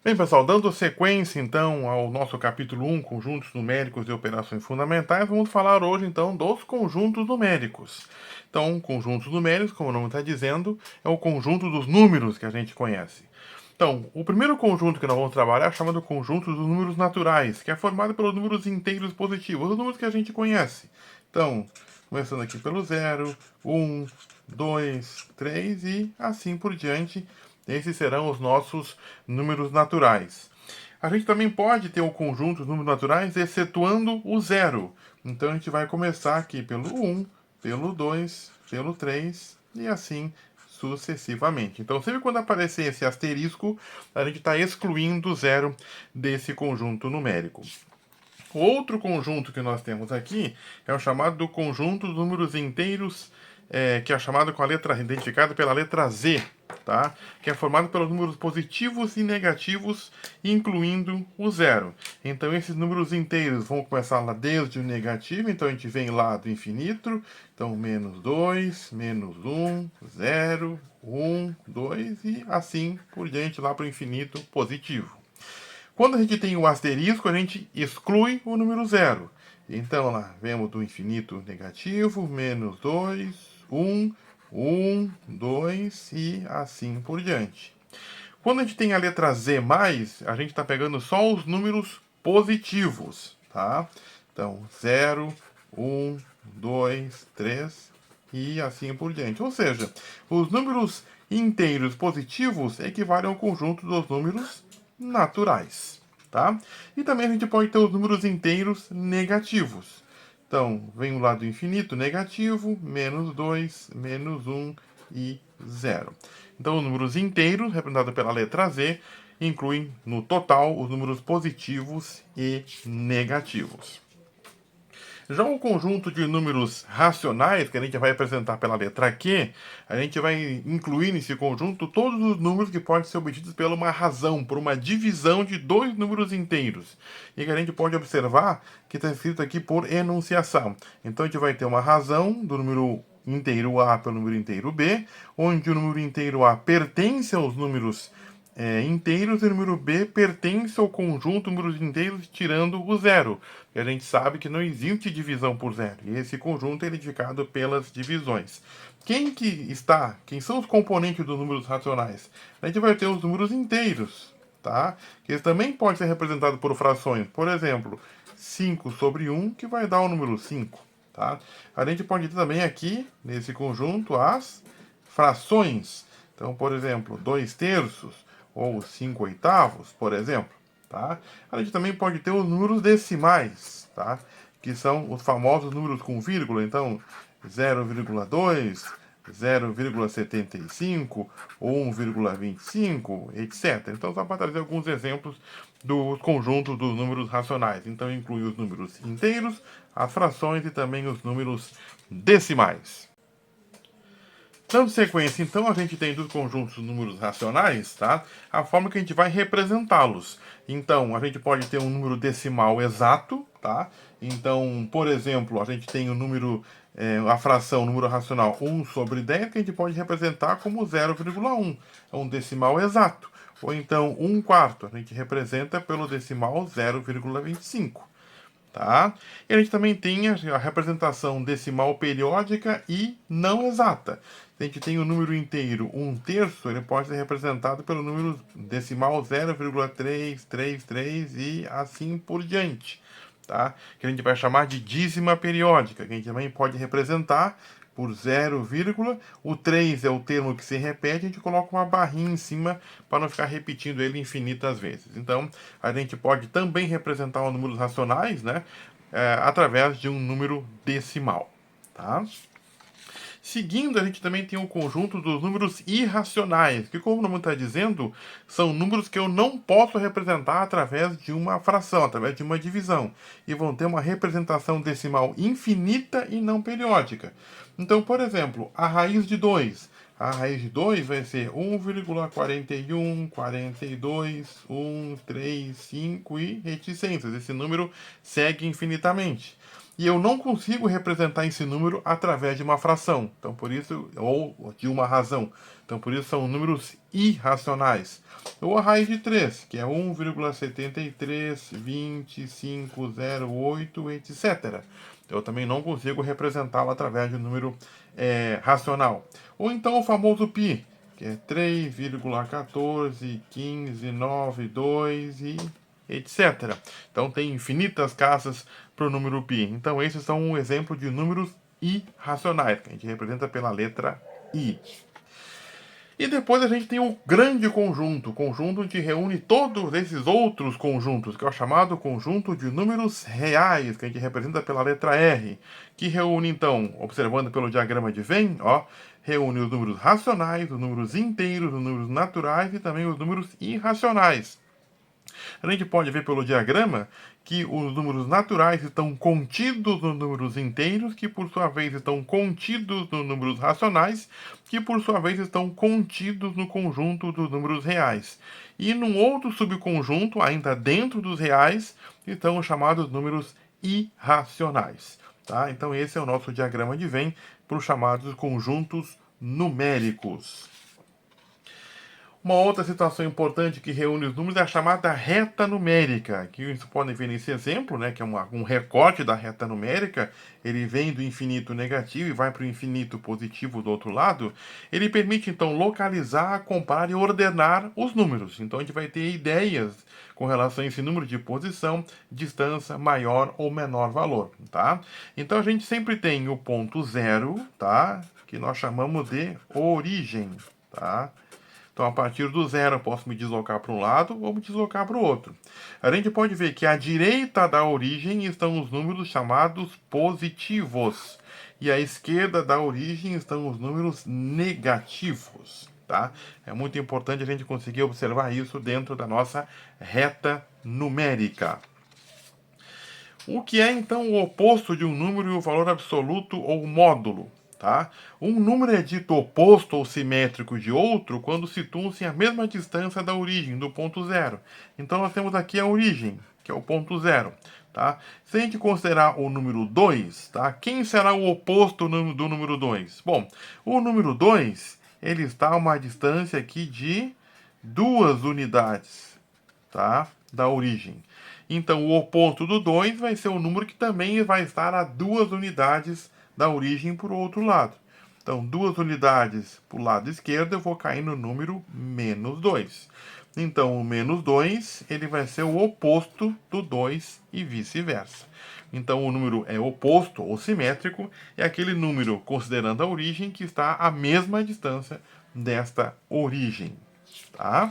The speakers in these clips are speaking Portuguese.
Bem, pessoal, dando sequência então ao nosso capítulo 1, conjuntos numéricos e operações fundamentais, vamos falar hoje então dos conjuntos numéricos. Então, conjuntos numéricos, como o nome está dizendo, é o conjunto dos números que a gente conhece. Então, o primeiro conjunto que nós vamos trabalhar é chamado conjunto dos números naturais, que é formado pelos números inteiros positivos, os números que a gente conhece. Então, começando aqui pelo 0, 1, 2, 3 e assim por diante. Esses serão os nossos números naturais. A gente também pode ter o conjunto dos números naturais excetuando o zero. Então a gente vai começar aqui pelo 1, pelo 2, pelo 3 e assim sucessivamente. Então sempre quando aparecer esse asterisco, a gente está excluindo o zero desse conjunto numérico. Outro conjunto que nós temos aqui é o chamado conjunto dos números inteiros, que é chamado com a letra identificado pela letra Z, tá? Que é formado pelos números positivos e negativos, incluindo o zero. Então esses números inteiros vão começar lá desde o negativo, então a gente vem lá do infinito, então menos 2, menos 1, 0, 1, 2 e assim por diante lá para o infinito positivo. Quando a gente tem o asterisco, a gente exclui o número zero. Então, lá, vemos do infinito negativo, menos 2, 1, 2 e assim por diante. Quando a gente tem a letra Z+, a gente está pegando só os números positivos, tá? Então, 0, 2, 3 e assim por diante. Ou seja, os números inteiros positivos equivalem ao conjunto dos números naturais, tá? E também a gente pode ter os números inteiros negativos. Então, vem o lado infinito negativo, menos 2, menos 1 e 0. Então, os números inteiros, representados pela letra Z, incluem no total os números positivos e negativos. Já o conjunto de números racionais, que a gente vai apresentar pela letra Q, a gente vai incluir nesse conjunto todos os números que podem ser obtidos por uma razão, por uma divisão de dois números inteiros. E que a gente pode observar que está escrito aqui por enunciação. Então a gente vai ter uma razão do número inteiro A pelo número inteiro B, onde o número inteiro A pertence aos números inteiros e o número B pertence ao conjunto de números inteiros tirando o zero. E a gente sabe que não existe divisão por zero. E esse conjunto é identificado pelas divisões. Quem são os componentes dos números racionais? A gente vai ter os números inteiros, tá? Que eles também podem ser representados por frações. Por exemplo, 5 sobre 1, que vai dar o número 5, tá? A gente pode ter também aqui, nesse conjunto, as frações. Então, por exemplo, 2 terços ou 5 oitavos, por exemplo. Tá? A gente também pode ter os números decimais, tá? Que são os famosos números com vírgula. Então, 0,2, 0,75, 1,25, etc. Então, só para trazer alguns exemplos dos conjuntos dos números racionais. Então, inclui os números inteiros, as frações e também os números decimais. Dando sequência, então, a gente tem dos conjuntos de números racionais, tá? A forma que a gente vai representá-los. Então, a gente pode ter um número decimal exato, tá? Então, por exemplo, a gente tem o número, a fração, o número racional 1 sobre 10, que a gente pode representar como 0,1. É um decimal exato. Ou então, 1 quarto, a gente representa pelo decimal 0,25. Tá? E a gente também tem a representação decimal periódica e não exata. A gente tem o número inteiro 1 terço, ele pode ser representado pelo número decimal 0,333 e assim por diante. Tá? Que a gente vai chamar de dízima periódica, que a gente também pode representar por 0, o 3 é o termo que se repete, a gente coloca uma barrinha em cima para não ficar repetindo ele infinitas vezes. Então, a gente pode também representar os números racionais, né, através de um número decimal. Tá? Seguindo, a gente também tem o conjunto dos números irracionais, que, como o nome está dizendo, são números que eu não posso representar através de uma fração, através de uma divisão, e vão ter uma representação decimal infinita e não periódica. Então, por exemplo, a raiz de 2. A raiz de 2 vai ser 1,41, 42, 1, 3, 5 e reticências. Esse número segue infinitamente. e eu não consigo representar esse número através de uma fração. Então, por isso, ou de uma razão. Então, por isso são números irracionais. Ou a raiz de 3, que é 1,732508, etc. Eu também não consigo representá-lo através de um número racional. Ou então o famoso π, que é 3,141592 e etc. Então tem infinitas casas para o número π. Então esses são um exemplo de números irracionais, que a gente representa pela letra I. E depois a gente tem o grande conjunto, o conjunto que reúne todos esses outros conjuntos, que é o chamado conjunto de números reais, que a gente representa pela letra R, que reúne então, observando pelo diagrama de Venn, ó, reúne os números racionais, os números inteiros, os números naturais e também os números irracionais. A gente pode ver pelo diagrama que os números naturais estão contidos nos números inteiros, que por sua vez estão contidos nos números racionais, que por sua vez estão contidos no conjunto dos números reais. E num outro subconjunto, ainda dentro dos reais, estão os chamados números irracionais. Tá? Então esse é o nosso diagrama de Venn para os chamados conjuntos numéricos. Uma outra situação importante que reúne os números é a chamada reta numérica, que vocês podem ver nesse exemplo, né, que é um recorte da reta numérica. Ele vem do infinito negativo e vai para o infinito positivo do outro lado. Ele permite, então, localizar, comparar e ordenar os números. Então, a gente vai ter ideias com relação a esse número de posição, distância, maior ou menor valor, tá? Então, a gente sempre tem o ponto zero, tá? Que nós chamamos de origem, tá? Então, a partir do zero, eu posso me deslocar para um lado ou me deslocar para o outro. A gente pode ver que à direita da origem estão os números chamados positivos. E à esquerda da origem estão os números negativos. Tá? É muito importante a gente conseguir observar isso dentro da nossa reta numérica. O que é, então, o oposto de um número e o valor absoluto ou módulo? Tá? Um número é dito oposto ou simétrico de outro quando situam-se à mesma distância da origem, do ponto zero. Então nós temos aqui a origem, que é o ponto zero. Tá? Se a gente considerar o número 2, tá? Quem será o oposto do número 2? Bom, o número 2 ele está a uma distância aqui de 2 unidades, tá? Da origem. Então o oposto do 2 vai ser o número que também vai estar a 2 unidades da origem por outro lado. Então, 2 unidades para o lado esquerdo, eu vou cair no número menos 2. Então, o menos 2 ele vai ser o oposto do 2 e vice-versa. Então, o número é oposto ou simétrico, é aquele número, considerando a origem, que está à mesma distância desta origem. Tá?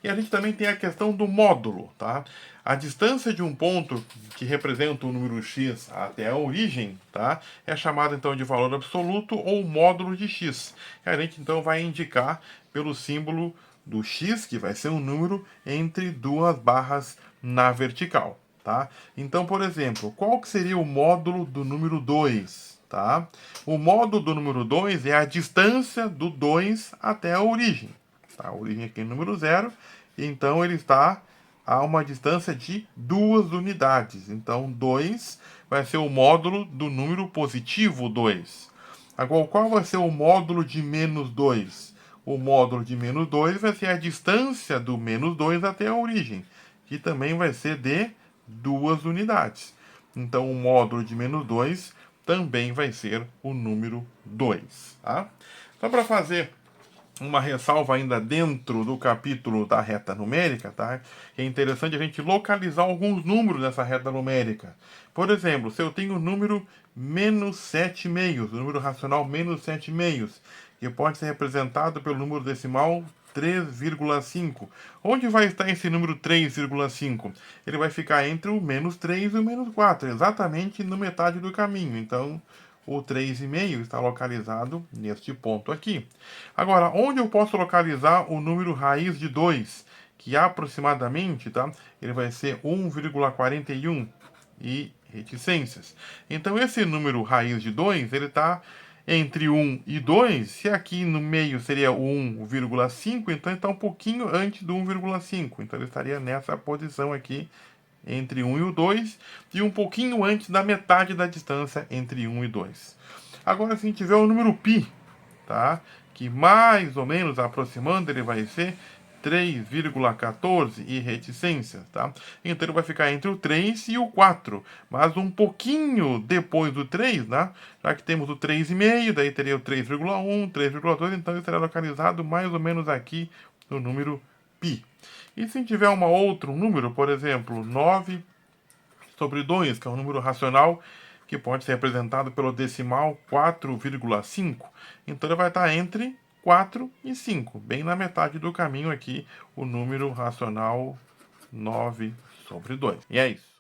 E a gente também tem a questão do módulo, tá? A distância de um ponto que representa o número x até a origem, tá? É chamada então de valor absoluto ou módulo de x. E a gente então vai indicar pelo símbolo do x, que vai ser um número entre duas barras na vertical, tá? Então, por exemplo, qual que seria o módulo do número 2? Tá? O módulo do número 2 é a distância do 2 até a origem. Tá? A origem aqui é número 0, então ele está a uma distância de 2 unidades. Então, 2 vai ser o módulo do número positivo 2. Agora, qual vai ser o módulo de menos 2? O módulo de menos 2 vai ser a distância do menos 2 até a origem, que também vai ser de 2 unidades. Então, o módulo de menos 2 também vai ser o número 2. Tá? Só para fazer uma ressalva ainda dentro do capítulo da reta numérica, tá? É interessante a gente localizar alguns números nessa reta numérica. Por exemplo, se eu tenho o número menos 7 meios, o número racional menos 7 meios, que pode ser representado pelo número decimal 3,5. Onde vai estar esse número 3,5? Ele vai ficar entre o menos 3 e o menos 4, exatamente no metade do caminho. Então, o 3,5 está localizado neste ponto aqui. Agora, onde eu posso localizar o número raiz de 2? Que aproximadamente, tá? Ele vai ser 1,41 e reticências. Então, esse número raiz de 2, ele está entre 1 e 2. Se aqui no meio seria 1,5, então ele está um pouquinho antes do 1,5. Então, ele estaria nessa posição aqui entre 1 e o 2 e um pouquinho antes da metade da distância entre 1 e 2. Agora, se a gente tiver o número π, tá? Que mais ou menos aproximando ele vai ser 3,14 e reticências, tá? Então ele vai ficar entre o 3 e o 4, mas um pouquinho depois do 3, né? Já que temos o 3,5, daí teria o 3,1, 3,2, então ele será localizado mais ou menos aqui no número π. E se tiver um número, por exemplo, 9 sobre 2, que é um número racional que pode ser representado pelo decimal 4,5, então ele vai estar entre 4 e 5, bem na metade do caminho aqui, o número racional 9 sobre 2. E é isso.